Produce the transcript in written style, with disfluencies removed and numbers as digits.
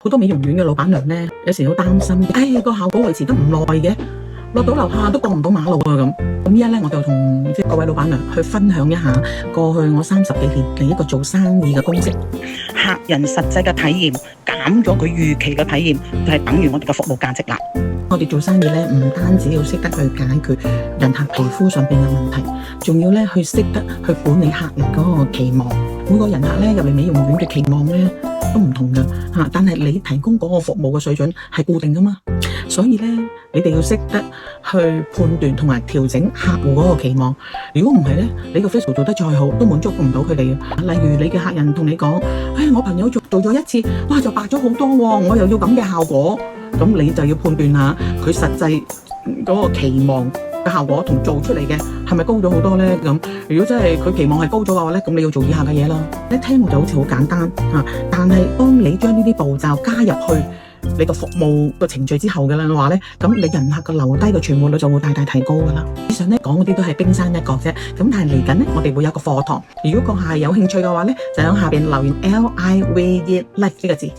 好多美容院嘅老闆娘呢，有時好擔心，個效果維持得唔耐嘅，落到樓下都過唔到馬路啊咁。依家呢，我就同各位老闆娘去分享一下過去我30幾年嘅一個做生意嘅公式。客人實際嘅體驗減咗佢預期嘅體驗，就係等於我哋嘅服務價值啦。我哋做生意呢，唔單止要識得去解決人客皮膚上邊嘅問題，仲要呢去識得去管理客人嗰個期望。每個人客呢入嚟美容院嘅期望呢都唔同㗎吓，但係你提供嗰個服務嘅水準係固定㗎嘛，所以呢，你哋要識得去判斷同埋調整客戶嗰個期望。如果唔係呢，你個 facial 做得再好都滿足唔到佢哋。例如你嘅客人同你講，我朋友做咗一次，哇就白咗好多喎，我又要咁嘅效果。咁你就要判斷下佢實際嗰個期望嘅效果同做出嚟嘅係咪高咗好多呢？咁如果真係佢期望係高咗嘅話呢，咁你要做以下嘅嘢咯。一聽就好似好簡單啊，但係當你將呢啲步驟加入去你個服務個程序之後嘅話呢，咁你人客嘅留低嘅存活率就會大大提高噶啦。以上呢講嗰啲都係冰山一角啫，咁但係嚟緊呢，我哋會有個課堂，如果閣下係有興趣嘅話呢，就喺下邊留言 LIVE 呢個字。